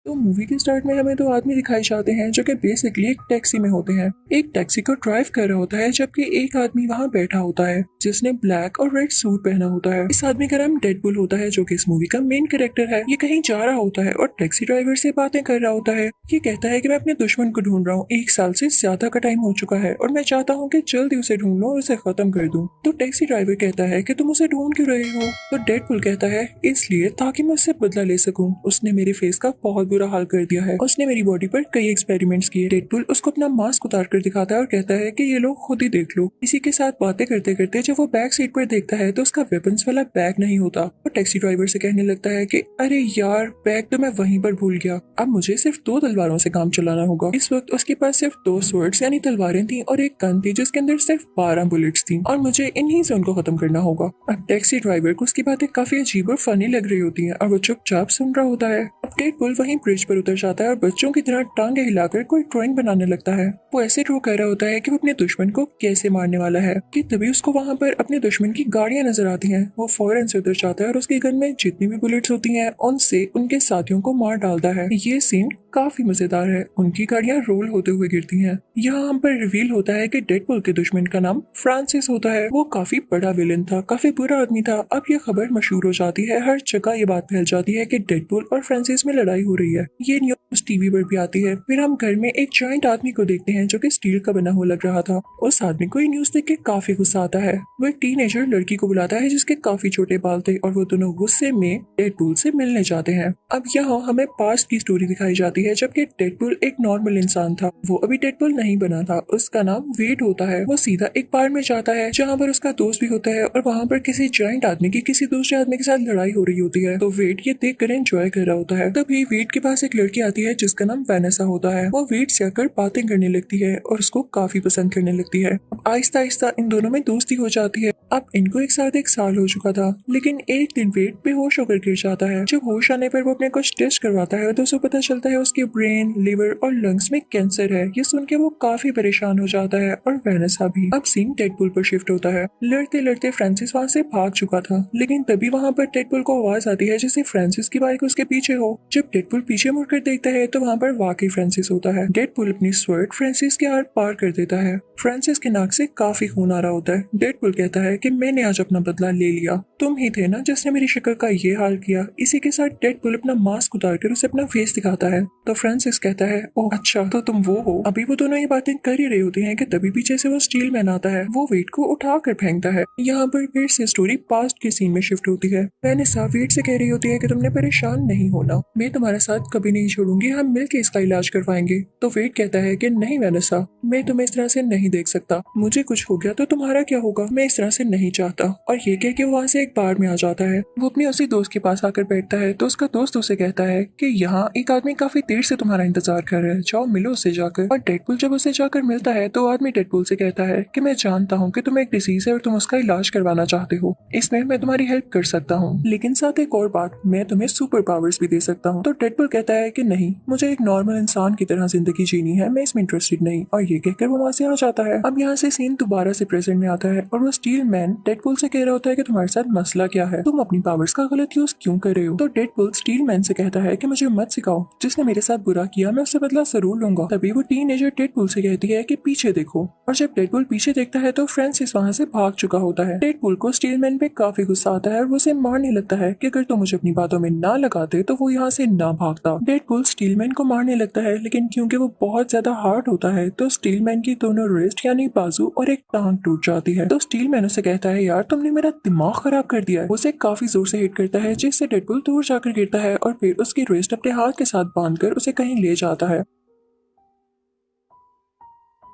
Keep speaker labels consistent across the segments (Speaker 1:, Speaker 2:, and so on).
Speaker 1: तो मूवी के स्टार्ट में हमें दो आदमी दिखाई जाते हैं जो कि बेसिकली एक टैक्सी में होते हैं। एक टैक्सी को ड्राइव कर रहा होता है जबकि एक आदमी वहाँ बैठा होता है जिसने ब्लैक और रेड सूट पहना होता है। इस आदमी का नाम डेडपुल होता है जो कि इस मूवी का मेन कैरेक्टर है। ये कहीं जा रहा होता है और टैक्सी ड्राइवर से बातें कर रहा होता है। ये कहता है कि मैं अपने दुश्मन को ढूंढ रहा हूँ, 1 साल से ज्यादा का टाइम हो चुका है और मैं चाहता हूँ कि जल्दी उसे ढूंढ लूं और उसे खत्म कर दूं। तो टैक्सी ड्राइवर कहता है कि तुम उसे ढूंढ क्यों रहे हो? तो डेडपुल कहता है इसलिए ताकि मैं उससे बदला ले सकूं। उसने मेरे फेस का बहुत बुरा हाल कर दिया है। उसने मेरी बॉडी पर कई एक्सपेरिमेंट्स किए। डेडपुल उसको अपना मास्क उतार कर दिखाता है और कहता है कि ये लोग खुद ही देख लो। इसी के साथ बातें करते करते जब वो बैक सीट पर देखता है तो उसका वेपन्स वाला बैग नहीं होता। वो टैक्सी ड्राइवर से कहने लगता है कि अरे यार, बैग तो मैं वहीं पर भूल गया। अब मुझे सिर्फ 2 तलवारों से काम चलाना होगा। इस वक्त उसके पास सिर्फ 2 स्वर्ड्स यानी तलवारें थी और एक गन थी जिसके अंदर सिर्फ 12 बुलेट्स थी और मुझे इन्हीं से उनको खत्म करना होगा। अब टैक्सी ड्राइवर को उसकी बातें काफी अजीब और फनी लग रही होती हैं और वो चुपचाप सुन रहा होता है। अब डेडपुल वहीं ब्रिज पर उतर जाता है और बच्चों की तरह टांगे हिलाकर कोई ड्राइंग बनाने लगता है। वो ऐसे ड्रॉ कर रहा होता है कि वो अपने दुश्मन को कैसे मारने वाला है कि तभी उसको वहाँ पर अपने दुश्मन की गाड़ियां नजर आती हैं। वो फौरन से उतर जाता है और उसकी गन में जितनी भी बुलेट्स होती हैं उनसे उनके साथियों को मार डालता है। ये सीन काफी मजेदार है। उनकी गाड़ियां रोल होते हुए गिरती हैं। यहाँ हम पर रिवील होता है कि डेडपुल के दुश्मन का नाम फ्रांसिस होता है। वो काफी बड़ा विलन था, काफी बुरा आदमी था। अब ये खबर मशहूर हो जाती है, हर जगह ये बात फैल जाती है कि डेडपुल और फ्रांसिस में लड़ाई हो रही है। ये न्यूज टीवी पर भी आती है। फिर हम घर में एक जॉइंट आदमी को देखते हैं जो कि स्टील का बना हुआ लग रहा था। उस आदमी को ये न्यूज देख के काफी गुस्सा आता है। वो एक टीनेजर लड़की को बुलाता है जिसके काफी छोटे बाल थे और वो दोनों गुस्से में डेडपुल से मिलने जाते हैं। अब यहाँ हमें पास्ट की स्टोरी दिखाई जाती है जबकि डेडपुल एक नॉर्मल इंसान था। वो अभी डेडपुल नहीं बना था। उसका नाम वेड होता है। वो सीधा एक बार में जाता है जहाँ पर उसका दोस्त भी होता है और वहाँ पर किसी जॉइंट आदमी की किसी दूसरे आदमी के साथ लड़ाई हो रही होती है। तो वेड ये देख कर एंजॉय कर रहा होता है। तभी वेड के पास एक लड़की आती है जिसका नाम वेनेसा होता है। वो वेड से आकर बातें करने लगती है और उसको काफी पसंद करने लगती है। अब आहिस्ता आहिस्ता इन दोनों में दोस्ती हो जाती है। अब इनको एक साथ 1 साल हो चुका था, लेकिन एक दिन वेड बेहोश होकर गिर जाता है। जब होश आने पर वो अपने कुछ टेस्ट करवाता है तो उसे पता चलता है उसके ब्रेन, लिवर और लंग्स में कैंसर है। ये सुन के वो काफी परेशान हो जाता है और वेनेसा भी। अब सीन डेडपुल पर शिफ्ट होता है। लड़ते लड़ते फ्रांसिस वहाँ से भाग चुका था, लेकिन तभी वहाँ पर डेडपुल को आवाज आती है जैसे फ्रांसिस की बाइक उसके पीछे हो। जब डेडपुल पीछे मुड़कर देखता है तो वहाँ पर वाकई फ्रांसिस होता है। डेडपुल अपनी स्वर्ड फ्रांसिस के हाथ पार कर देता है। फ्रांसिस के नाक से काफी खून आ रहा होता है। डेडपुल कहता है कि मैंने आज अपना बदला ले लिया। तुम ही थे ना जिसने मेरी शक्ल का ये हाल किया। इसी के साथ डेडपुल अपना मास्क उतारकर उसे अपना फेस दिखाता है। तो फ्रांसिस कहता है ओह अच्छा, तो तुम वो हो। अभी वो दोनों ये बातें कर ही रही होती हैं कि तभी पीछे से वो स्टील मैन आता है। वो वेट को उठा कर फेंकता है। यहाँ पर फिर से स्टोरी पास्ट के सीन में शिफ्ट होती है। वेनेसा वेट से कह रही होती है कि तुमने परेशान नहीं होना, मैं तुम्हारे साथ कभी नहीं छोड़ूंगी, हम मिलकर इसका इलाज करवाएंगे। तो वेट कहता है कि नहीं वेनेसा, मैं तुम्हें इस तरह से नहीं देख सकता। मुझे कुछ हो गया तो तुम्हारा क्या होगा, मैं इस तरह से नहीं चाहता। और ये कह के वो वहाँ से एक बार में आ जाता है। वो अपने उसी दोस्त के पास आकर बैठता है तो उसका दोस्त उसे कहता है कि यहाँ एक आदमी काफी देर से तुम्हारा इंतजार कर रहा है, जाओ मिलो उससे जाकर। और डेडपुल जब उसे जाकर मिलता है तो आदमी डेडपुल से कहता है कि मैं जानता हूँ कि तुम्हें एक डिसीज है और तुम उसका इलाज करवाना चाहते हो, इसमें मैं तुम्हारी हेल्प कर सकता हूँ, लेकिन साथ एक और बात, मैं तुम्हें सुपर पावर्स भी दे सकता हूँ। तो डेडपुल कहता है कि नहीं, मुझे एक नॉर्मल इंसान की तरह जिंदगी जीनी है, मैं इसमें इंटरेस्टेड नहीं। और ये कहकर वो वहाँ से आ जाता है। अब यहाँ से सीन दोबारा से प्रेजेंट में आता है और वो स्टील मैन डेडपुल से कह रहा होता है कि तुम्हारे साथ मसला क्या है, तुम अपनी पावर्स का गलत यूज क्यों कर रहे हो। तो डेडपुल स्टील मैन से कहता है कि मुझे मत सिखाओ, जिसने मेरे साथ बुरा किया मैं उससे बदला जरूर लूंगा। तभी वो टीनेजर डेडपुल से कहती है कि पीछे देखो। और जब डेडपुल पीछे देखता है तो फ्रांसिस वहाँ से भाग चुका होता है। डेडपुल को स्टील मैन पे काफी गुस्सा आता है और वो उसे मारने लगता है कि अगर तुम मुझे अपनी बातों में ना लगाते तो वो यहाँ से ना भागता। डेडपुल स्टील मैन को मारने लगता है, लेकिन क्योंकि वो बहुत ज्यादा हार्ड होता है तो स्टील मैन की दोनों रिस्ट यानी बाजू और एक टांग टूट जाती है। तो स्टील मैन उसे कहता है यार तुमने मेरा दिमाग खराब कर दिया है। उसे काफी जोर से हिट करता है जिससे डेडपुल दूर जाकर गिरता है और फिर उसकी रिस्ट अपने हाथ के साथ बांधकर उसे कहीं ले जाता है।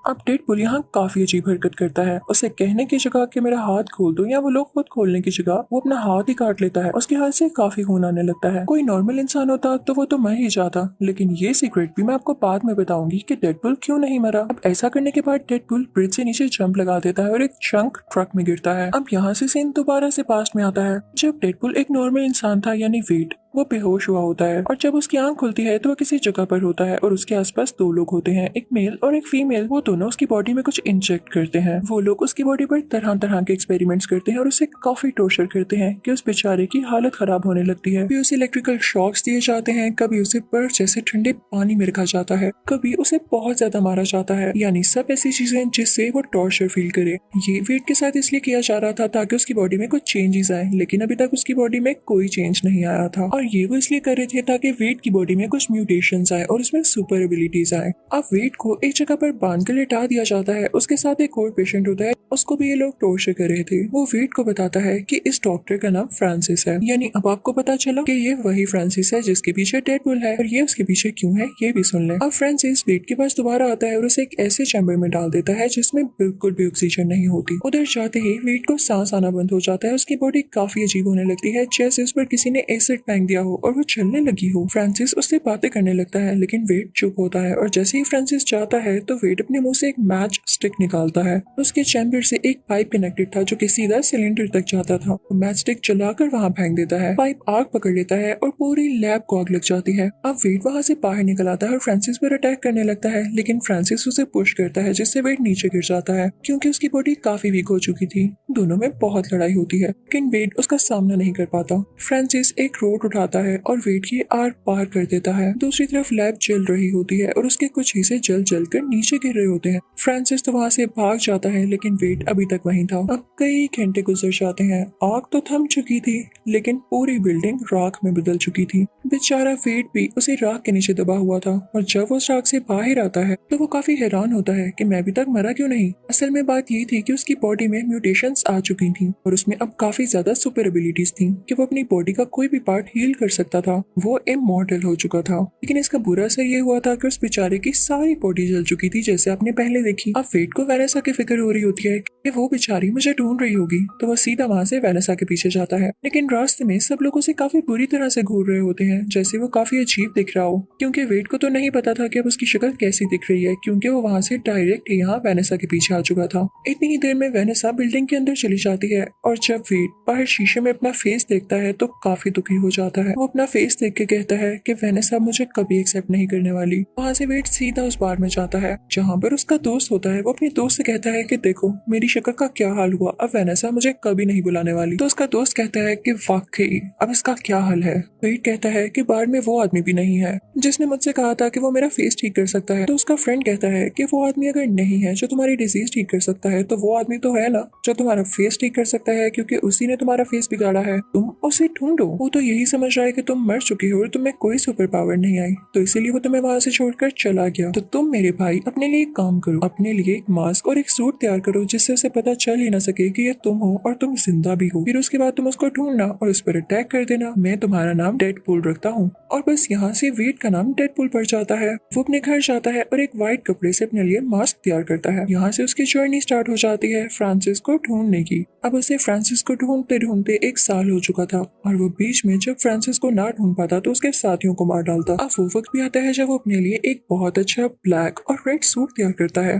Speaker 1: अब डेडपुल यहाँ काफी अजीब हरकत करता है। उसे कहने की जगह कि मेरा हाथ खोल दो या वो लोग खुद खोलने की जगह वो अपना हाथ ही काट लेता है। उसके हाथ से काफी खून आने लगता है। कोई नॉर्मल इंसान होता तो वो तो मर ही जाता, लेकिन ये सीक्रेट भी मैं आपको बाद में बताऊंगी कि डेडपुल क्यों नहीं मरा। अब ऐसा करने के बाद डेडपुल ब्रिज से नीचे जंप लगा देता है और एक चंक ट्रक में गिरता है। अब यहाँ से सीन दोबारा से पास्ट में आता है जब डेडपुल एक नॉर्मल इंसान था यानी वेट। वो बेहोश हुआ होता है और जब उसकी आंख खुलती है तो वो किसी जगह पर होता है और उसके आसपास दो लोग होते हैं, एक मेल और एक फीमेल। वो दोनों उसकी बॉडी में कुछ इंजेक्ट करते हैं। वो लोग उसकी बॉडी पर तरह तरह के एक्सपेरिमेंट्स करते हैं और उसे काफी टॉर्चर करते हैं कि उस बेचारे की हालत खराब होने लगती है। कभी उसे इलेक्ट्रिकल शॉक्स दिए जाते हैं, कभी उसे बर्फ जैसे ठंडे पानी में रखा जाता है, कभी उसे बहुत ज्यादा मारा जाता है, यानी सब ऐसी चीजें जिससे वो टॉर्चर फील करे। ये वेट के साथ इसलिए किया जा रहा था ताकि उसकी बॉडी में कुछ चेंजेस आए, लेकिन अभी तक उसकी बॉडी में कोई चेंज नहीं आया था। और ये वो इसलिए कर रहे थे ताकि वेट की बॉडी में कुछ म्यूटेशंस आए और उसमें सुपर एबिलिटीज आए। अब वेट को एक जगह पर बांध कर लेटा दिया जाता है। उसके साथ एक और पेशेंट होता है, उसको भी ये लोग टॉर्चर कर रहे थे। वो वेट को बताता है कि इस डॉक्टर का नाम फ्रांसिस है। यानी अब आपको पता चला कि ये वही फ्रांसिस है जिसके पीछे डेडपूल है, और ये उसके पीछे क्यों है ये भी सुन ले। अब फ्रांसिस वेट के पास दोबारा आता है और उसे एक ऐसे चैम्बर में डाल देता है जिसमें बिल्कुल भी ऑक्सीजन नहीं होती। उधर जाते ही वेट को सांस आना बंद हो जाता है। उसकी बॉडी काफी अजीब होने लगती है, जैसे उस पर किसी ने एसिड फेंक दिया हो और वो चलने लगी हो। फ्रांसिस उससे बातें करने लगता है, लेकिन वेट चुप होता है। और जैसे ही फ्रांसिस जाता है तो वेट अपने मुंह से एक मैच स्टिक निकालता है। उसके चैम्बर से एक पाइप कनेक्टेड था जो कि सीधा सिलेंडर तक जाता था। वो मैच स्टिक चलाकर वहां फेंक देता है। पाइप आग पकड़ लेता है और पूरी लैब को आग लग जाती है। अब वेट वहां से बाहर निकल आता है और फ्रांसिस पर अटैक करने लगता है, लेकिन फ्रांसिस उसे पुश करता है जिससे वेट नीचे गिर जाता है क्योंकि उसकी बॉडी काफी वीक हो चुकी थी। दोनों में बहुत लड़ाई होती है, लेकिन वेट उसका सामना नहीं कर पाता। फ्रांसिस एक रोड उठाता है और वेट की आर पार कर देता है। दूसरी तरफ लैब जल रही होती है और उसके कुछ हिस्से जल जल कर नीचे गिर रहे होते हैं। फ्रांसिस तो वहां से भाग जाता है, लेकिन वेट अभी तक वहीं था। अब कई घंटे गुजर जाते हैं। आग तो थम चुकी थी, लेकिन पूरी बिल्डिंग राख में बदल चुकी थी। बेचारा वेट भी उसी राख के नीचे दबा हुआ था, और जब वो उस राख से बाहर आता है तो वो काफी हैरान होता है कि मैं अभी तक मरा क्यों नहीं। असल में बात ये थी कि उसकी बॉडी में म्यूटेशंस आ चुकी थी और उसमें अब काफी ज्यादा सुपर एबिलिटीज थी कि वो अपनी बॉडी का कोई भी पार्ट हील कर सकता था। वो इमॉर्टल हो चुका था, लेकिन इसका बुरा असर ये हुआ था कि उस बेचारे की सारी बॉडी जल चुकी थी, जैसे आपने पहले देखी। अब वेट को वेनेसा की फिक्र हो रही होती है कि वो बेचारी मुझे ढूंढ रही होगी, तो वो सीधा वहां से वेनेसा के पीछे जाता है। लेकिन रास्ते में सब लोग उसे काफी बुरी तरह से घूर रहे होते हैं, जैसे वो काफी अजीब दिख रहा हो, क्योंकि वेट को तो नहीं पता था कि अब उसकी शक्ल कैसी दिख रही है, क्योंकि वो वहां से डायरेक्ट यहाँ वेनेसा के पीछे आ चुका था। इतनी ही देर में वेनेसा बिल्डिंग के अंदर चली जाती है, और जब वेट बाहर शीशे में अपना फेस देखता है तो काफी दुखी हो जाता है। वो अपना फेस देख के कहता है कि वेनेसा मुझे कभी एक्सेप्ट नहीं करने वाली। वहाँ से वेट सीधा उस बार में जाता है जहाँ पर उसका दोस्त होता है। वो अपने दोस्त से कहता है कि देखो मेरी शक्ल का क्या हाल हुआ, अब वेनेसा मुझे कभी नहीं बुलाने वाली। तो उसका दोस्त कहता है कि वाकई अब इसका क्या हाल है। वेट कहता है कि बार में वो आदमी भी नहीं है जिसने मुझसे कहा था कि वो मेरा फेस ठीक कर सकता है। तो उसका फ्रेंड कहता है कि वो आदमी अगर नहीं है जो तुम्हारी डिजीज ठीक कर सकता है, तो वो आदमी तो है ना जो तुम्हारा फेस ठीक कर सकता है, क्योंकि उसी ने तुम्हारा फेस बिगाड़ा है। तुम उसे ढूंढो। वो तो यही समझ रहा है कि तुम मर चुके हो और तुम्हें कोई सुपर पावर नहीं आई, तो इसीलिए वो तुम्हें वहां से छोड़कर चला गया। तो तुम मेरे भाई अपने लिए एक काम करो, अपने लिए एक मास्क और एक सूट तैयार करो जिससे उसे पता चल ही ना सके कि ये तुम हो और तुम जिंदा भी हो। फिर उसके बाद तुम उसको ढूंढना और उस पर अटैक कर देना। मैं तुम्हारा नाम डेडपूल रखता हूँ। और बस यहाँ से वेट का नाम डेडपूल पड़ जाता है। वो अपने घर जाता है और एक व्हाइट कपड़े से अपने लिए मास्क तैयार करता है। यहाँ से उसकी जर्नी स्टार्ट हो जाती है फ्रांसिस को ढूंढने की। अब उसे फ्रांसिस को ढूंढते ढूंढते 1 साल हो चुका था, और वो बीच में जब फ्रांसिस को ना ढूंढ पाता तो उसके साथियों को मार डालता। अब वो वक्त भी आता है जब वो अपने लिए एक बहुत अच्छा ब्लैक और रेड सूट तैयार करता है।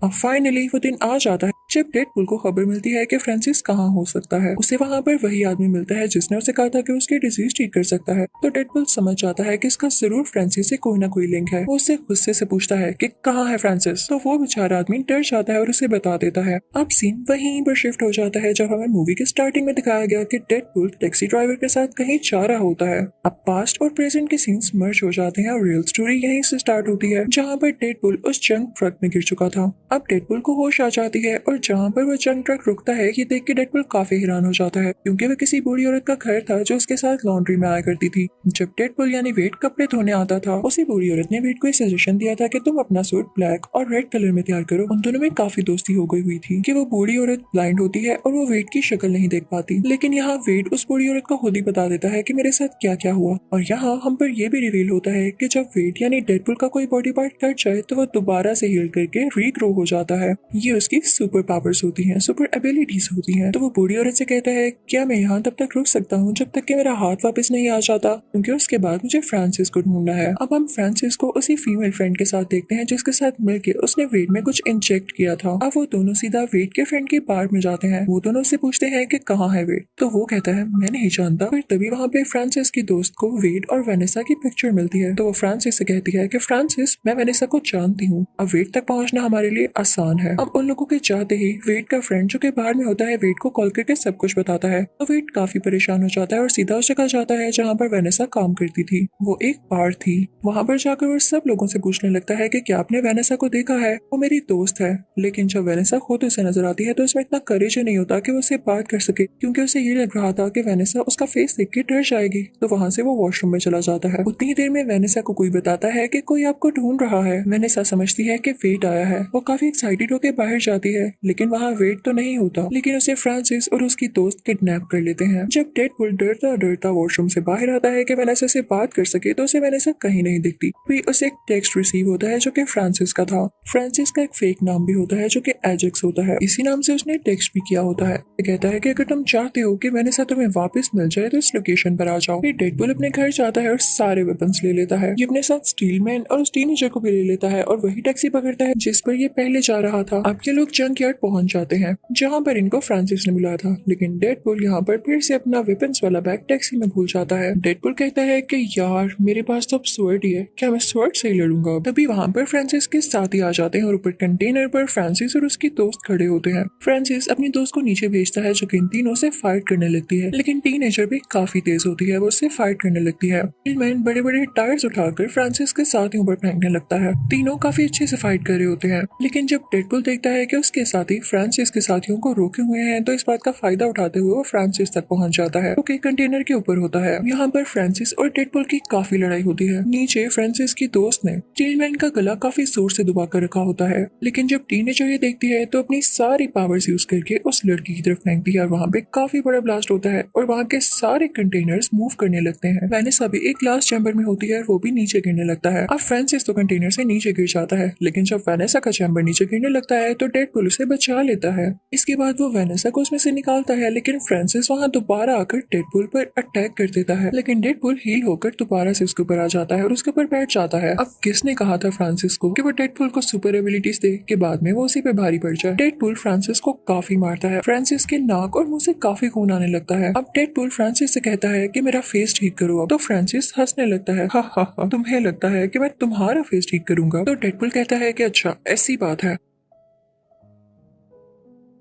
Speaker 1: अब फाइनली वो दिन आ जाता है जब डेडपूल को खबर मिलती है कि फ्रांसिस कहाँ हो सकता है। उसे वहाँ पर वही आदमी मिलता है जिसने उसे कहा था कि उसकी डिजीज ठीक कर सकता है। तो डेडपूल समझ जाता है कि इसका जरूर फ्रांसिस से कोई ना कोई लिंक है। वो उससे गुस्से से पूछता है कि कहाँ है फ्रांसिस। तो वो बेचारा आदमी डर जाता है और उसे बता देता है। अब सीन वहीं पर शिफ्ट हो जाता है जब हमें मूवी के स्टार्टिंग में दिखाया गया कि डेडपूल टैक्सी ड्राइवर के साथ कहीं जा रहा होता है। अब पास्ट और प्रेजेंट के सीन्स मर्ज हो जाते हैं और रियल स्टोरी यहीं से स्टार्ट होती है जहाँ पर डेडपूल उस जंक ट्रक में गिर चुका था। अब डेडपूल को होश आ जाती है, और जहाँ पर वो जंक ट्रक रुकता है ये देख के डेडपूल काफी हैरान हो जाता है, क्योंकि वह किसी बूढ़ी औरत का घर था जो उसके साथ लॉन्ड्री में आया करती थी। जब डेडपूल यानी वेट कपड़े धोने आता था, उसी बूढ़ी औरत ने वेट को सजेशन दिया था कि तुम अपना सूट ब्लैक और रेड कलर में तैयार करो। उन दोनों में काफी दोस्ती हो गई हुई थी कि वो बूढ़ी औरत ब्लाइंड होती है और वो वेट की शक्ल नहीं देख पाती, लेकिन यहाँ वेट उस बूढ़ी औरत को खुद ही बता देता है कि मेरे साथ क्या क्या हुआ। और यहाँ हम पर यह भी रिवील होता है कि जब वेट यानी डेडपूल का कोई बॉडी पार्ट कट जाए तो वो दोबारा से हील करके रीग्रो हो जाता है। ये उसकी सुपर पावर्स होती हैं, सुपर एबिलिटीज होती हैं। तो वो बूढ़ी औरत से कहता है, क्या मैं यहाँ तब तक रुक सकता हूँ जब तक कि मेरा हाथ वापस नहीं आ जाता, क्योंकि उसके बाद मुझे फ्रांसिस को ढूंढना है। अब हम फ्रांसिस को उसी फीमेल फ्रेंड के साथ देखते हैं जिसके साथ मिलकर उसने वेड में कुछ इंजेक्ट किया था। अब वो दोनों सीधा वेड के फ्रेंड के बार में जाते हैं। वो दोनों से पूछते हैं कि कहाँ है वेड, तो वो कहता है मैं नहीं जानता। फिर तभी वहाँ पे फ्रांसिस की दोस्त को वेड और वेनेसा की पिक्चर मिलती है। तो वो फ्रांसिस से कहती है कि फ्रांसिस, मैं वेनेसा को जानती हूँ, अब वेड तक पहुँचना हमारे लिए आसान है। अब उन लोगों के जाते ही वेड का फ्रेंड जो कि बाहर में होता है वेड को कॉल करके सब कुछ बताता है। तो वेड काफी परेशान हो जाता है और सीधा उस जगह जाता है जहाँ पर वेनेसा काम करती थी। वो एक बार थी। वहाँ पर जाकर वो सब लोगों से पूछने लगता है कि क्या आपने वेनेसा को देखा है, वो मेरी दोस्त है। लेकिन जब वेनेसा खुद उसे नजर आती है तो उसमें इतना करेज नहीं होता कि वो उससे बात कर सके, क्योंकि उसे ये लग रहा था कि वेनेसा उसका फेस देख के डर जाएगी। तो वहाँ से वो वॉशरूम में चला जाता है। उतनी ही देर में वेनेसा को कोई बताता है कि कोई आपको ढूंढ रहा है। वेनेसा समझती है कि वेड आया है। वो काफी एक्साइटेड होकर बाहर जाती है, लेकिन वहाँ वेड तो नहीं होता। लेकिन उसे फ्रांसिस और उसकी दोस्त किडनैप कर लेते हैं। जब डेडपूल डरता डरता वॉशरूम से बाहर आता है कि वेनेसा से बात कर सके, तो उसे वेनेसा कहीं नहीं दिखती। फिर उसे एक टेक्स्ट रिसीव होता है जो कि फ्रांसिस का था। फ्रांसिस का एक फेक नाम भी होता है जो कि एजेक्स होता है। इसी नाम से उसने टेक्स्ट भी किया होता है। कहता है कि अगर तुम चाहते हो कि वेनेसा तुम्हें वापस मिल जाए तो इस लोकेशन पर आ जाओ। फिर डेडपूल अपने घर जाता है और सारे वेपन्स ले लेता है। ये अपने साथ स्टीलमैन और उस टीनेजर को भी ले लेता है और वही टैक्सी पकड़ता है जिस पर ये पहले जा रहा था। अब ये लोग जंक यार्ड पहुंच जाते हैं जहाँ पर इनको फ्रांसिस ने बुलाया था। लेकिन डेडपूल यहाँ पर फिर से अपना वेपन्स वाला बैग टैक्सी में भूल जाता है। डेडपूल कहता है कि यार मेरे पास तो अब स्वर्ड ही है, क्या मैं स्वर्ड से ही लड़ूंगा। तभी वहाँ पर फ्रांसिस के साथी आ जाते हैं और ऊपर कंटेनर पर फ्रांसिस और उसकी दोस्त खड़े होते हैं। फ्रांसिस अपनी दोस्त को नीचे भेजता है जो कि इन तीनों से फाइट करने लगती है, लेकिन टीनेजर भी काफी तेज होती है, वो उससे फाइट करने लगती है। मैन बड़े बड़े टायर्स उठाकर फ्रांसिस के साथियों पर फेंकने लगता है। तीनों काफी अच्छे से फाइट कर रहे होते हैं, लेकिन जब डेडपूल देखता है कि उसके साथी फ्रांसिस के साथियों को रोके हुए हैं, तो इस बात का फायदा उठाते हुए वो फ्रांसिस तक पहुंच जाता है, जो कंटेनर के ऊपर होता है। यहाँ पर फ्रांसिस और डेडपूल की काफी लड़ाई होती है। नीचे फ्रांसिस की दोस्त ने स्टीलमैन का गला काफी जोर से दबा कर रखा होता है, लेकिन जब टीनेजर ये देखती है तो अपनी सारी पावर्स यूज करके उस लड़की की तरफ फेंकती है और वहाँ पे काफी बड़ा ब्लास्ट होता है और वहाँ के सारे कंटेनर्स मूव करने लगते हैं। वेनेसा भी एक ग्लास चैम्बर में होती है, वो भी नीचे गिरने लगता है। अब फ्रांसिस तो कंटेनर से नीचे गिर जाता है, लेकिन जब वेनेसा का चैम्बर नीचे गिरने लगता है तो डेडपूल उसे बचा लेता है। इसके बाद वो वेनेसा को उसमें से निकालता है, लेकिन फ्रांसिस वहाँ दोबारा आकर डेडपूल पर अटैक कर देता है। लेकिन डेडपूल हील होकर दोबारा से उसके ऊपर आ जाता है और उसके ऊपर बैठ जाता है। अब किसने कहा था फ्रांसिस को कि वो डेडपूल को सुपर एबिलिटीज दे के बाद में वो उसी पे भारी पड़ जाए। डेडपूल फ्रांसिस को काफी मारता है। फ्रांसिस के नाक और मुंह से काफी खून आने लगता है। अब डेडपूल फ्रांसिस से कहता है कि मेरा फेस ठीक करो। अब तो फ्रांसिस हंसने लगता है, हा हा हा, तुम्हें लगता है कि मैं तुम्हारा फेस ठीक करूंगा? तो डेडपूल कहता है कि अच्छा ऐसी बात है।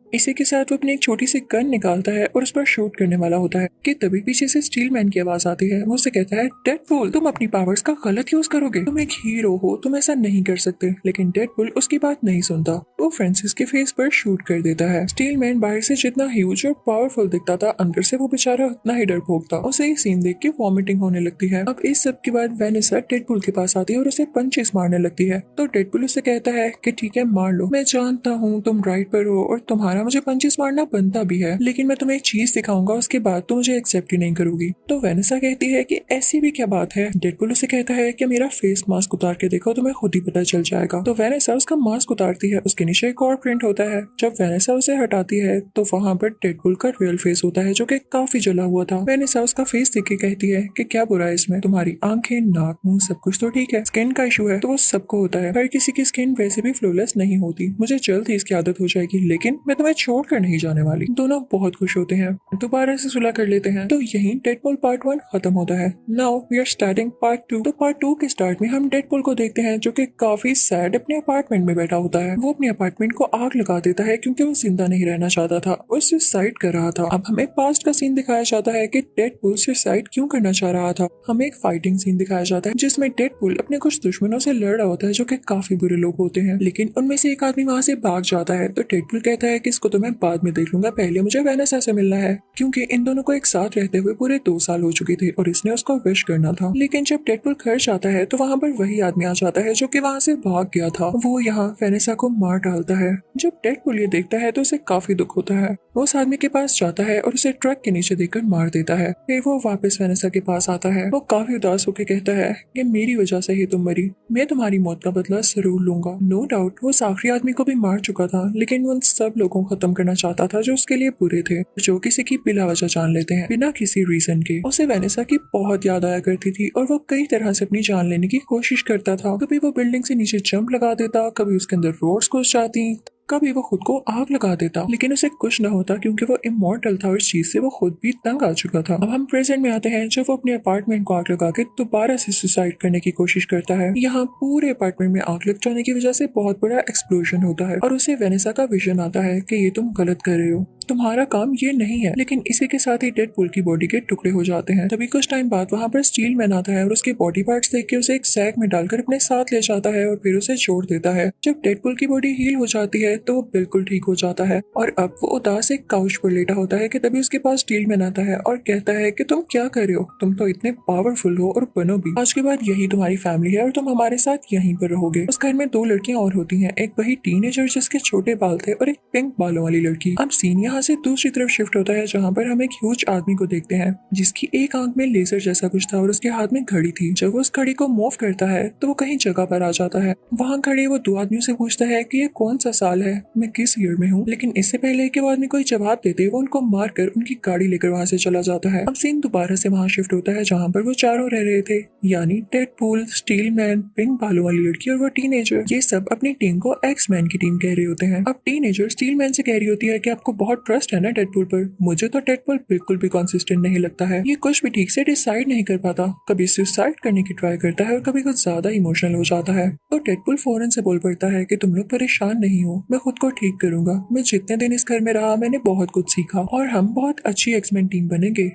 Speaker 1: इसी के साथ वो अपनी एक छोटी सी गन निकालता है और उस पर शूट करने वाला होता है कि तभी पीछे से स्टील मैन की आवाज आती है। वो उससे कहता है, डेडपूल तुम अपनी पावर्स का गलत यूज करोगे, तुम एक हीरो हो, तुम ऐसा नहीं कर सकते। लेकिन डेडपूल उसकी बात नहीं सुनता, वो फ्रांसिस के फेस पर शूट कर देता है। स्टील मैन बाहर से जितना ह्यूज और पावरफुल दिखता था, अंदर से वो बेचारा उतना ही डरपोक था। उसे ये सीन देख के वॉमिटिंग होने लगती है। अब इस सब के बाद वेनेसा डेडपूल के पास आती है और उसे पंचेस मारने लगती है। तो डेडपूल उसे कहता है कि ठीक है मार लो, मैं जानता हूँ तुम राइट पर हो और तुम्हारा मुझे पंचेस मारना बनता भी है, लेकिन मैं तुम्हें एक चीज दिखाऊंगा, उसके बाद तुम मुझे एक्सेप्ट ही नहीं करोगी। तो वेनेसा कहती है कि ऐसी भी क्या बात है। डेडपूल उसे कहता है कि मेरा फेस मास्क उतार के देखो, तुम्हें खुद ही पता चल जाएगा। तो वेनेसा उसका मास्क उतारती है, उसके नीचे एक और प्रिंट होता है। जब वेनेसा उसे हटाती है तो वहाँ पर डेडपूल का रियल फेस होता है जो कि काफी जला हुआ था। वेनेसा उसका फेस देख के कहती है कि क्या बुरा है इसमें, तुम्हारी आंखें, नाक, मुंह सब कुछ तो ठीक है, स्किन का इशू है तो वो सबको होता है, हर किसी की स्किन वैसे भी फ्लॉलेस नहीं होती, मुझे जल्द ही इसकी आदत हो जाएगी, लेकिन मैं तुम्हें छोड़कर नहीं जाने वाली। दोनों बहुत खुश होते हैं, दोबारा से सुलह कर लेते हैं। तो यही डेडपूल पार्ट 1 खत्म होता है। Now we are starting part 2। तो पार्ट 2 के स्टार्ट में हम डेडपूल को देखते हैं जो कि काफी सैड अपने अपार्टमेंट में बैठा होता है। वो अपने अपार्टमेंट को आग लगा देता है क्योंकि वो जिंदा नहीं रहना चाहता था, वो सुसाइड कर रहा था। अब हमें पास्ट का सीन दिखाया जाता है कि डेडपूल सुसाइड क्यों करना चाह रहा था। हमें एक फाइटिंग सीन दिखाया जाता है जिसमें डेडपूल अपने कुछ दुश्मनों से लड़ रहा होता है जो कि काफी बुरे लोग होते हैं, लेकिन उनमें से एक आदमी वहाँ से भाग जाता है। तो डेडपूल कहता है कि इसको तो मैं बाद में देख लूंगा, पहले मुझे वेनेसा से मिलना है, क्योंकि इन दोनों को एक साथ रहते हुए पूरे 2 साल हो चुके थे और इसने उसको विश करना था। लेकिन जब डेडपुल घर जाता है तो वहाँ पर वही आदमी आ जाता है जो कि वहाँ से भाग गया था। वो यहाँ वेनेसा को मार डालता है। जब डेडपुल ये देखता है तो उसे काफी दुख होता है। वो उस आदमी के पास जाता है और उसे ट्रक के नीचे देखकर मार देता है। फिर वो वापस वेनेसा के पास आता है। वो काफी उदास होकर कहता है कि मेरी वजह से ही तुम मरी, मैं तुम्हारी मौत का बदला जरूर लूंगा। नो डाउट वो उस आखिरी आदमी को भी मार चुका था, लेकिन वो उन सब लोगों को खत्म करना चाहता था जो उसके लिए बुरे थे, जो किसी की बिला वजह जान लेते हैं बिना किसी रीजन के। उसे वेनेसा की बहुत याद आया करती थी और वो कई तरह से अपनी जान लेने की कोशिश करता था। कभी वो बिल्डिंग से नीचे जंप लगा देता, कभी उसके अंदर रोड्स घुस जाती, कभी वो खुद को आग लगा देता, लेकिन उसे कुछ न होता क्योंकि वो इमॉर्टल था और इस चीज से वो खुद भी तंग आ चुका था। अब हम प्रेजेंट में आते हैं जब वो अपने अपार्टमेंट को आग लगा के दोबारा से सुसाइड करने की कोशिश करता है। यहाँ पूरे अपार्टमेंट में आग लग जाने की वजह से बहुत बड़ा एक्सप्लोजन होता है और उसे वेनेसा का विजन आता है कि ये तुम गलत कर रहे हो, तुम्हारा काम ये नहीं है। लेकिन इसी के साथ ही डेडपुल की बॉडी के टुकड़े हो जाते हैं। तभी कुछ टाइम बाद वहाँ पर स्टील मैन आता है और उसके बॉडी पार्ट्स देख के उसे एक सैक में डालकर अपने साथ ले जाता है और फिर उसे छोड़ देता है। जब डेडपुल की बॉडी हील हो जाती है तो वो बिल्कुल ठीक हो जाता है और अब वो उदास एक काउच पर लेटा होता है कि तभी उसके पास स्टील मैन आता है और कहता है कि तुम क्या कर रहे हो, तुम तो इतने पावरफुल हो और बनो भी। आज के बाद यही तुम्हारी फैमिली है और तुम हमारे साथ यहीं पर रहोगे। उस घर में 2 लड़कियां और होती हैं, एक वही टीनेजर जिसके छोटे बाल थे और एक पिंक बालों वाली लड़की। अब सीन यहाँ से दूसरी तरफ शिफ्ट होता है जहाँ पर हम एक ह्यूज आदमी को देखते हैं जिसकी एक आंख में लेजर जैसा कुछ था और उसके हाथ में घड़ी थी। जब वो उस घड़ी को मूव करता है तो वो कहीं जगह पर आ जाता है। वहाँ खड़े वो 2 आदमियों से पूछता है कि ये कौन सा साल है, मैं किस ईयर में हूँ। लेकिन इससे पहले कि वो आदमी कोई जवाब देते वो उनको मारकर उनकी गाड़ी लेकर वहाँ से चला जाता है। अब सीन दोबारा से वहाँ शिफ्ट होता है जहाँ पर वो चारों रह रहे थे, यानी डेडपुल, स्टील मैन, पिंक बालों वाली लड़की और वो टीनेजर। ये सब अपनी टीम को एक्स मैन की टीम कह रहे होते हैं। अब टीनेजर स्टील मैन से कह रही होती है कि आपको बहुत ट्रस्ट है ना डेडपुल पर। मुझे तो डेडपुल बिल्कुल भी कंसिस्टेंट नहीं लगता है, ये कुछ भी ठीक से डिसाइड नहीं कर पाता, कभी सुसाइड करने की ट्राई करता है और कभी कुछ ज्यादा इमोशनल हो जाता है। तो डेडपुल फौरन से बोल पड़ता है कि तुम लोग परेशान नहीं हो, मैं खुद को ठीक करूंगा। मैं जितने दिन इस घर में रहा मैंने बहुत कुछ सीखा और हम बहुत अच्छी एक्समैन टीम बनेंगे।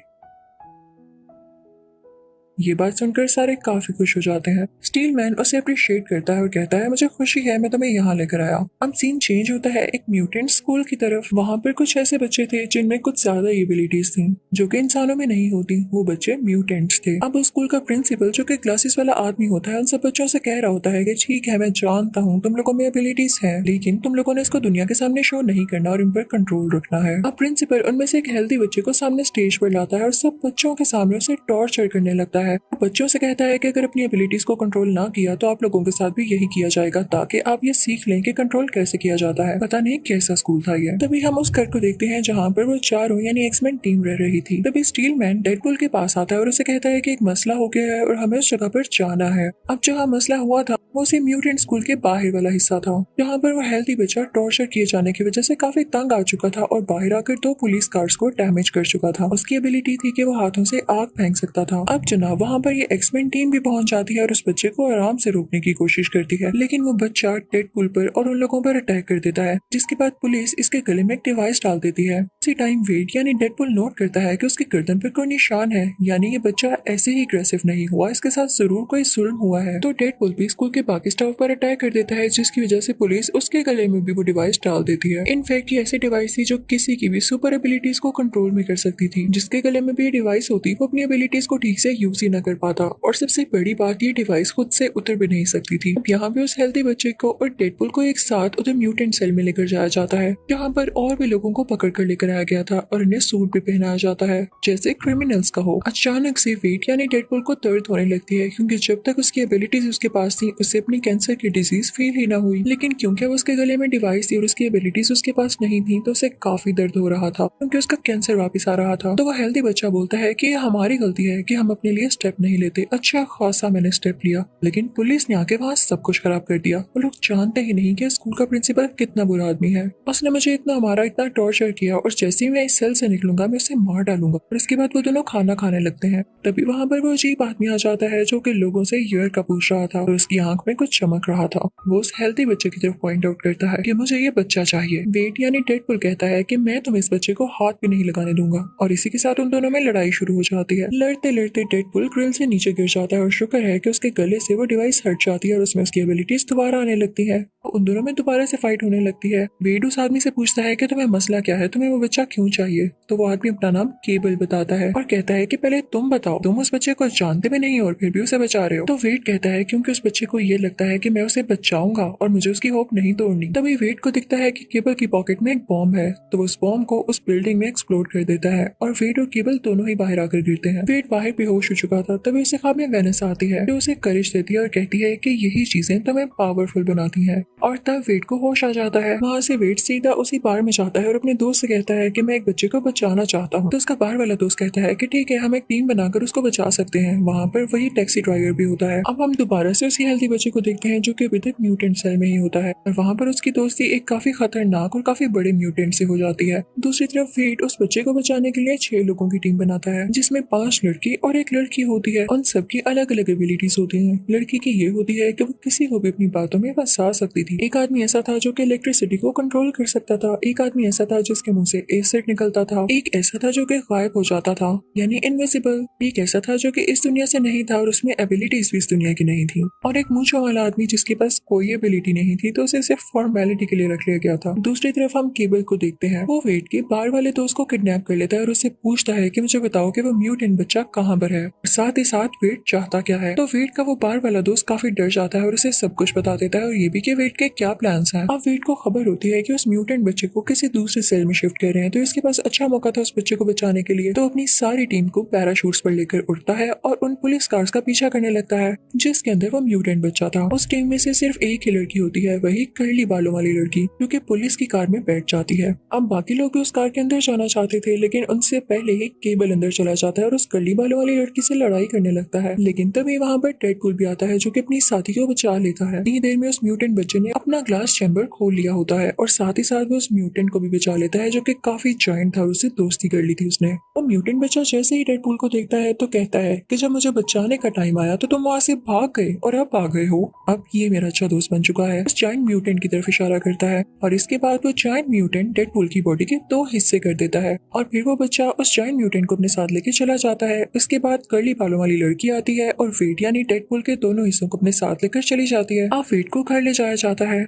Speaker 1: ये बात सुनकर सारे काफी खुश हो जाते हैं। स्टील मैन उसे अप्रिशिएट करता है और कहता है मुझे खुशी है मैं तुम्हें यहाँ लेकर आया। अब सीन चेंज होता है एक म्यूटेंट स्कूल की तरफ। वहाँ पर कुछ ऐसे बच्चे थे जिनमें कुछ ज्यादा एबिलिटीज थी जो कि इंसानों में नहीं होती। वो बच्चे म्यूटेंट्स थे। अब उस स्कूल का प्रिंसिपल जो कि ग्लासेस वाला आदमी होता है उन सब बच्चों से कह रहा होता है कि ठीक है मैं जानता हूँ तुम लोगों में एबिलिटीज है, लेकिन तुम लोगों ने इसको दुनिया के सामने शो नहीं करना और इन पर कंट्रोल रखना है। अब प्रिंसिपल उनमें से एक हेल्दी बच्चे को सामने स्टेज पर लाता है और सब बच्चों के सामने उसे टॉर्चर करने लगता है। बच्चों से कहता है कि अगर अपनी एबिलिटीज को कंट्रोल ना किया तो आप लोगों के साथ भी यही किया जाएगा, ताकि आप ये सीख लें कि कंट्रोल कैसे किया जाता है। पता नहीं कैसा स्कूल था ये। तभी हम उस घर को देखते हैं जहाँ पर वो चारों यानी एक्समैन टीम रह रही थी। तभी स्टील मैन डेडपुल के पास आता है और उसे कहता है कि एक मसला हो गया है और हमें उस जगह पर जाना है। अब जहाँ मसला हुआ था वो उसी म्यूटेंट स्कूल के बाहर वाला हिस्सा था जहाँ पर वो हेल्दी बच्चा टॉर्चर किए जाने की वजह से काफी तंग आ चुका था और बाहर आकर 2 पुलिस कार्स को डैमेज कर चुका था। उसकी एबिलिटी थी कि वो हाथों से आग फेंक सकता था। अब जनाब वहाँ पर ये एक्समैन टीम भी पहुंच जाती है और उस बच्चे को आराम से रोकने की कोशिश करती है, लेकिन वो बच्चा डेडपुल पर और उन लोगों पर अटैक कर देता है, जिसके बाद पुलिस इसके गले में एक डिवाइस डाल देती है। उसी टाइम वेट यानी डेडपुल नोट करता है कि उसकी गर्दन पर कोई निशान है, यानी ये बच्चा ऐसे ही अग्रेसिव नहीं हुआ, इसके साथ जरूर कोई जुल्म हुआ है। तो डेडपुल भी स्कूल के बाकी स्टाफ पर अटैक कर देता है, जिसकी वजह से पुलिस उसके गले में भी वो डिवाइस डाल देती है। इनफैक्ट ये ऐसी डिवाइस थी जो किसी की भी सुपर एबिलिटीज को कंट्रोल में कर सकती थी। जिसके गले में भी ये डिवाइस होती वो अपनी एबिलिटीज को ठीक से यूज ही न कर पाता, और सबसे बड़ी बात ये डिवाइस खुद से उतर भी नहीं सकती थी। अब यहाँ पे उस हेल्दी बच्चे को और डेडपुल को एक साथ उधर म्यूटेंट सेल में लेकर जाया जाता है, जहाँ पर और भी लोगों को पकड़ कर लेकर आया गया था और इन्हें सूट भी पहनाया जाता है जैसे क्रिमिनल्स का हो। अचानक से वेट यानी डेडपुल को दर्द होने लगती है, क्योंकि जब तक उसकी एबिलिटीज उसके पास थी उसे अपनी कैंसर की डिजीज फील ही ना हुई, लेकिन क्योंकि उसके गले में डिवाइस थी और उसकी एबिलिटीज उसके पास नहीं थी तो उसे काफी दर्द हो रहा था, क्योंकि उसका कैंसर वापस आ रहा था। तो वह हेल्दी बच्चा बोलता है कि हमारी गलती है कि हम अपने लिए स्टेप नहीं लेते। अच्छा खासा मैंने स्टेप लिया, लेकिन पुलिस ने आके वहाँ सब कुछ खराब कर दिया। वो लोग जानते ही नहीं कि स्कूल का प्रिंसिपल कितना बुरा आदमी है। उसने मुझे इतना मारा, इतना टॉर्चर किया, और जैसे ही मैं इस सेल से निकलूंगा मैं उसे मार डालूंगा। और इसके बाद वो दोनों खाना खाने लगते हैं। तभी वहाँ पर वो अजीब आदमी आ जाता है जो कि लोगों से ईयर का पूछ रहा था और उसकी आंख में कुछ चमक रहा था। वो उस हेल्दी बच्चे की तरफ पॉइंट आउट करता है कि मुझे ये बच्चा चाहिए। वेट यानी डेडपुल कहता है कि मैं तुम्हें इस बच्चे को हाथ भी नहीं लगाने दूंगा, और इसी के साथ उन दोनों में लड़ाई शुरू हो जाती है। लड़ते लड़ते डेडपुल डेडपुल ग्रिल से नीचे गिर जाता है और शुक्र है कि उसके गले से वो डिवाइस हट जाती है और उसमें उसकी एबिलिटीज दोबारा आने लगती है। उन दोनों में दोबारा से फाइट होने लगती है। वेड उस आदमी से पूछता है कि तुम्हें मसला क्या है, तुम्हें वो बच्चा क्यों चाहिए। तो वो आदमी अपना नाम केबल बताता है और कहता है कि पहले तुम बताओ, तुम उस बच्चे को जानते भी नहीं और फिर भी उसे बचा रहे हो। तो वेड कहता है क्योंकि उस बच्चे को ये लगता है कि मैं उसे बचाऊंगा और मुझे उसकी होप नहीं तोड़नी। तभी वेड को दिखता है कि केबल की पॉकेट में एक बॉम्ब है, तो वो उस बॉम्ब को उस बिल्डिंग में एक्सप्लोड कर देता है और वेड और केबल दोनों ही बाहर आकर गिरते हैं। वेड बाहर बेहोश हो चुका था, तभी उसे ख्वाब में वेनिस आती है जो उसे करेज देती है और कहती है कि यही चीजें तुम्हें पावरफुल बनाती हैं। और तब वेड को होश आ जाता है। वहाँ से वेड सीधा उसी बार में जाता है और अपने दोस्त से कहता है कि मैं एक बच्चे को बचाना चाहता हूँ। तो उसका बार वाला दोस्त कहता है कि ठीक है, हम एक टीम बनाकर उसको बचा सकते हैं। वहाँ पर वही टैक्सी ड्राइवर भी होता है। अब हम दोबारा से उसी हेल्दी बच्चे को देखते हैं जो कि अभी तक म्यूटेंट सेल में ही होता है और वहाँ पर उसकी दोस्ती एक काफी खतरनाक और काफी बड़े म्यूटेंट से हो जाती है। दूसरी तरफ वेड उस बच्चे को बचाने के लिए 6 लोगों की टीम बनाता है जिसमें 5 लड़की और एक लड़की होती है। उन सबकी अलग अलग एबिलिटीज होती हैं। लड़की की ये होती है कि वो किसी को भी अपनी बातों में फंसा सकती थी। एक आदमी ऐसा था जो कि इलेक्ट्रिसिटी को कंट्रोल कर सकता था। एक आदमी ऐसा था जिसके मुंह से एसिड निकलता था। एक ऐसा था जो कि गायब हो जाता था यानी इनविजिबल। एक ऐसा था जो कि इस दुनिया से नहीं था और उसमें एबिलिटीज भी इस दुनिया की नहीं थी। और एक मूंछों वाला आदमी जिसके पास कोई एबिलिटी नहीं थी तो उसे सिर्फ फॉर्मेलिटी के लिए रख लिया गया था। दूसरी तरफ हम केबल को देखते हैं। वो वेड के बार वाले दोस्त को किडनैप कर लेता है और उससे पूछता है कि मुझे बताओ कि वो म्यूटेंट बच्चा कहाँ पर है और साथ ही साथ वेड चाहता क्या है। तो वेड का वो बार वाला दोस्त काफी डर जाता है और उसे सब कुछ बता देता है और ये भी कि वेड के क्या प्लान्स हैं। अब वेड को खबर होती है कि उस म्यूटेंट बच्चे को किसी दूसरे सेल में शिफ्ट कर रहे हैं, तो इसके पास अच्छा मौका था उस बच्चे को बचाने के लिए। तो अपनी सारी टीम को पैराशूट्स पर लेकर उड़ता है और उन पुलिस कार्स का पीछा करने लगता है जिसके अंदर वो म्यूटेंट बच्चा था। उस टीम में से सिर्फ एक ही लड़की होती है, वही कर्ली बालों वाली लड़की जो कि पुलिस की कार में बैठ जाती है। अब बाकी लोग भी उस कार के अंदर जाना चाहते थे लेकिन उनसे पहले ही केबल अंदर चला जाता है और उस कर्ली बालों वाली लड़की से लड़ाई करने लगता है। लेकिन तभी वहाँ पर डेडपूल भी आता है जो कि अपनी साथी को बचा लेता है। इतनी देर में उस म्यूटेंट बच्चे ने अपना ग्लास चैम्बर खोल लिया होता है और साथ ही साथ वो उस म्यूटेंट को भी बचा लेता है जो कि काफी जायंट था और उससे दोस्ती कर ली थी उसने। वो म्यूटेंट बच्चा जैसे ही डेडपूल को देखता है तो कहता है कि जब मुझे बचाने का टाइम आया तो तुम वहाँ से भाग गए और अब आ गए हो। अब ये मेरा अच्छा दोस्त बन चुका है। उस जायंट म्यूटेंट की तरफ इशारा करता है और इसके बाद वो जायंट म्यूटेंट डेडपूल की बॉडी के 2 हिस्से कर देता है और फिर वो बच्चा उस जायंट म्यूटेंट को अपने साथ लेके चला जाता है। उसके बाद कर्ली बालों वाली लड़की आती है और वेड यानी डेडपूल के दोनों हिस्सों को अपने साथ लेकर चली जाती है। अब वेड को घर ले जाया जाता है।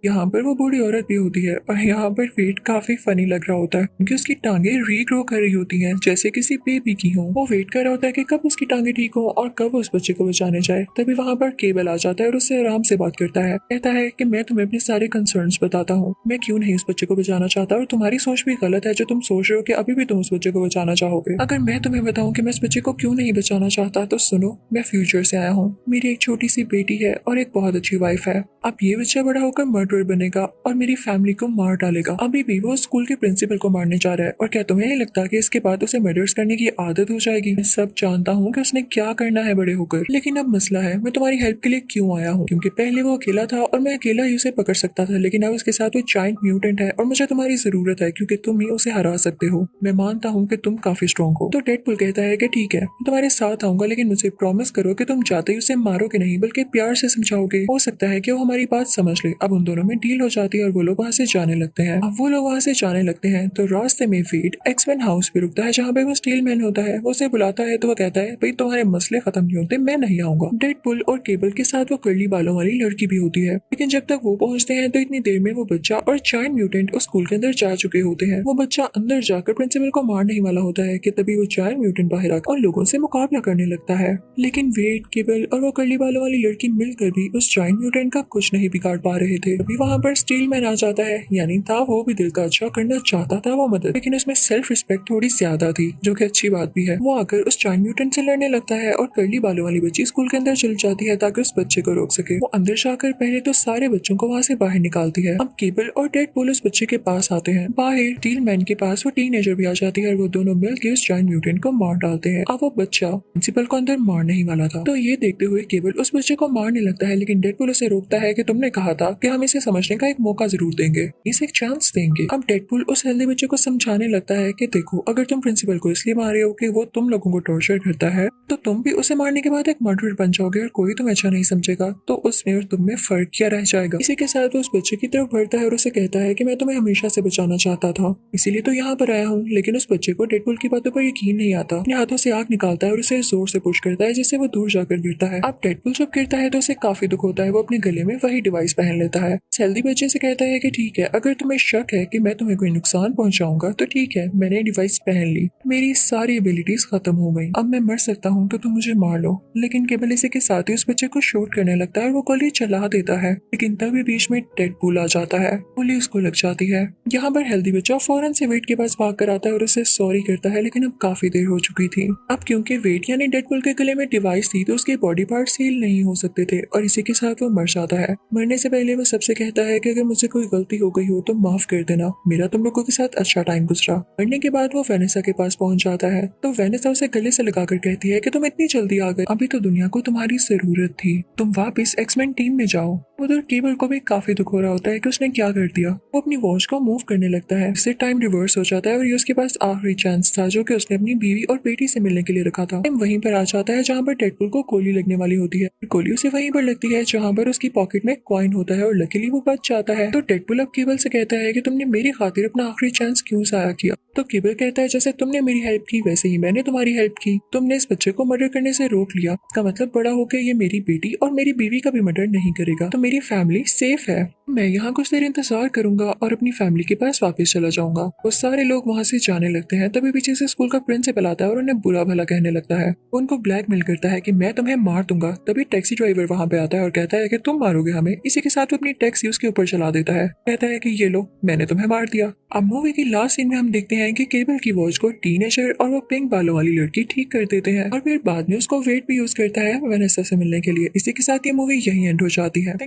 Speaker 1: यहाँ पर वो बूढ़ी औरत भी होती है और यहाँ पर वेड काफी फनी लग रहा होता है क्योंकि उसकी टांगे रीग्रो कर रही होती हैं जैसे किसी बेबी की हो। वो वेट कर रहा होता है कि कब उसकी टांगे ठीक हो और कब उस बच्चे को बचाने जाए। तभी वहाँ पर केबल आ जाता है और उससे आराम से बात करता है। कहता है कि मैं तुम्हें अपने सारे कंसर्न्स बताता हूँ, मैं क्यों नहीं उस बच्चे को बचाना चाहता और तुम्हारी सोच भी गलत है जो तुम सोच रहे हो कि अभी भी तुम उस बच्चे को बचाना चाहोगे। अगर मैं तुम्हें बताऊँ कि मैं इस बच्चे को क्यों नहीं बचाना चाहता तो सुनो, मैं फ्यूचर से आया हूँ, मेरी एक छोटी सी बेटी है और एक बहुत अच्छी वाइफ है। अब ये बच्चा बड़ा होकर मर्डरर बनेगा और मेरी फैमिली को मार डालेगा। अभी भी वो स्कूल के प्रिंसिपल को मारने जा रहा है और क्या तुम्हें नहीं लगता कि इसके बाद उसे मर्डर्स करने की आदत हो जाएगी। मैं सब जानता हूँ कि उसने क्या करना है बड़े होकर, लेकिन अब मसला है मैं तुम्हारी हेल्प के लिए क्यों आया हूँ क्योंकि पहले वो अकेला था और मैं अकेला ही उसे पकड़ सकता था, लेकिन अब उसके साथ वो जायंट म्यूटेंट है और मुझे तुम्हारी जरूरत है क्योंकि तुम ही उसे हरा सकते हो। मैं मानता हूँ कि तुम काफी स्ट्रॉन्ग हो। तो डेडपूल कहता है कि ठीक है, मैं तुम्हारे साथ आऊंगा, लेकिन मुझे प्रॉमिस करो कि तुम जाते ही उसे मारोगे नहीं बल्कि प्यार से समझाओगे। हो सकता है कि वो हमारी बात समझ ले। अब उन दोनों में डील हो जाती है और वो लोग वहाँ से जाने लगते हैं। अब वो लोग वहाँ से जाने लगते हैं तो रास्ते में वेड एक्समैन हाउस पे रुकता है जहाँ पे वो स्टील मैन होता है। वो उसे बुलाता है तो वो कहता है भाई तुम्हारे मसले खत्म नहीं होते, मैं नहीं आऊंगा। डेडपूल और केबल के साथ वो कर्ली बालों वाली लड़की भी होती है, लेकिन जब तक वो पहुंचते हैं तो इतनी देर में वो बच्चा और जायंट म्यूटेंट उस स्कूल के अंदर जा चुके होते हैं। वो बच्चा अंदर जाकर प्रिंसिपल को मारने ही वाला होता है कि तभी वो जायंट म्यूटेंट बाहर आकर और लोगों से मुकाबला करने लगता है। लेकिन वेड, केबल और वो कर्ली बालों वाली लड़की मिलकर भी उस जायंट म्यूटेंट का कुछ नहीं बिगाड़ पा रहे थे। अभी वहाँ पर स्टील मैन आ जाता है, यानी था वो भी दिल का अच्छा करना चाहता था वो मदद, लेकिन उसमें सेल्फ रिस्पेक्ट थोड़ी ज्यादा थी जो कि अच्छी बात भी है। वो आकर उस जायंट म्यूटेंट से लड़ने लगता है और कर्ली बालों वाली बच्ची स्कूल के अंदर चली जाती है ताकि उस बच्चे को रोक सके। वो अंदर जाकर पहले तो सारे बच्चों को वहाँ से बाहर निकालती है। अब केबल और डेडपूल उस बच्चे के पास आते हैं। बाहर स्टील मैन के पास वो टीनेजर भी आ जाती है और वो दोनों मिलकर उस जायंट म्यूटेंट को मार डालते हैं। अब वो बच्चा प्रिंसिपल को अंदर मारने ही वाला था, तो ये देखते हुए केबल उस बच्चे को मारने लगता है, लेकिन डेडपूल उसे रोकता है है कि तुमने कहा था कि हम इसे समझने का एक मौका जरूर देंगे, इसे एक चांस देंगे। अब डेडपूल उस हेल्दी बच्चे को समझाने लगता है कि देखो, अगर तुम प्रिंसिपल को इसलिए मार रहे हो कि वो तुम लोगों को टॉर्चर करता है, तो तुम भी उसे मारने के बाद एक मर्डरर बन जाओगे और कोई तुम्हें अच्छा नहीं समझेगा। तो उसमें और तुम में फर्क क्या रह जाएगा। इसी के साथ वो उस बच्चे की तरफ बढ़ता है और उसे कहता है कि मैं तुम्हें हमेशा से बचाना चाहता था, इसीलिए तो यहाँ पर आया हूँ। लेकिन उस बच्चे को डेडपूल की बातों पर यकीन नहीं आता, अपने हाथों से आग निकालता है और उसे जोर से पुश करता है जिससे वो दूर जाकर गिरता है। अब डेडपूल जब गिरता है तो उसे काफी दुख होता है। वो अपने गले में वही डिवाइस पहन लेता है। हेल्दी बच्चे से कहता है कि ठीक है, अगर तुम्हें शक है कि मैं तुम्हें कोई नुकसान पहुंचाऊंगा तो ठीक है, मैंने डिवाइस पहन ली, मेरी सारी एबिलिटीज खत्म हो गई, अब मैं मर सकता हूँ तो तुम मुझे मार लो। लेकिन केवल इसी के साथ ही उस बच्चे को शूट करने लगता है और वो गोली चला देता है। लेकिन तभी बीच में डेडपूल आ जाता है, गोली उसको लग जाती है। यहाँ पर हेल्दी बच्चा फौरन से वेट के पास भाग कर आता है और उसे सॉरी करता है, लेकिन अब काफी देर हो चुकी थी। अब क्योंकि वेट यानी डेडपूल के गले में डिवाइस थी तो उसके बॉडी पार्ट्स हील नहीं हो सकते थे और इसी के साथ वो मर जाता है। मरने से पहले वो सबसे कहता है कि अगर मुझसे कोई गलती हो गई हो तो माफ कर देना, मेरा तुम लोगों के साथ अच्छा टाइम गुजरा। मरने के बाद वो वेनेसा के पास पहुंच जाता है तो वेनेसा उसे गले से लगाकर कहती है कि तुम इतनी जल्दी आ गए, अभी तो दुनिया को तुम्हारी जरूरत थी, तुम वापस एक्समैन टीम में जाओ। उधर केबल को भी काफी दुख हो रहा होता है कि उसने क्या कर दिया। वो अपनी वॉच को मूव करने लगता है, इससे टाइम रिवर्स हो जाता है और ये उसके पास आखिरी चांस था जो कि उसने अपनी बीवी और बेटी से मिलने के लिए रखा था। टाइम वहीं पर आ जाता है जहाँ पर डेडपूल को गोली लगने वाली होती है। गोली उसे वहीं पर लगती है जहाँ पर उसकी पॉकेट में कॉइन होता है और लकीली वो बच जाता है। तो डेडपूल अब केबल से कहता है कि तुमने मेरी खातिर अपना आखिरी चांस क्यों जाया किया। तो केबल कहता है जैसे तुमने मेरी हेल्प की वैसे ही मैंने तुम्हारी हेल्प की, तुमने इस बच्चे को मर्डर करने से रोक लिया, इसका मतलब बड़ा होकर ये मेरी बेटी और मेरी बीवी का भी मर्डर नहीं करेगा, तो मेरी फैमिली सेफ है। मैं यहाँ कुछ देर इंतजार करूंगा और अपनी फैमिली के पास वापस चला जाऊंगा। वो सारे लोग वहाँ से जाने लगते हैं। तभी पीछे से स्कूल का प्रिंसिपल आता है और उन्हें बुरा भला कहने लगता है। वो उनको ब्लैकमेल करता है कि मैं तुम्हें मार दूंगा। तभी टैक्सी ड्राइवर वहाँ पे आता है और कहता है कि तुम मारोगे हमें। इसी के साथ वो अपनी टैक्सी उसके ऊपर चला देता है, कहता है कि ये लो, मैंने तुम्हें मार दिया। अब मूवी की लास्ट सीन में हम देखते हैं कि केबल की वॉच को टीनेजर और वो पिंक बालों वाली लड़की ठीक कर देते हैं और फिर बाद में उसको वेट भी यूज करता है वेनेसा से मिलने के लिए। इसी के साथ ये मूवी यहीं एंड हो जाती है।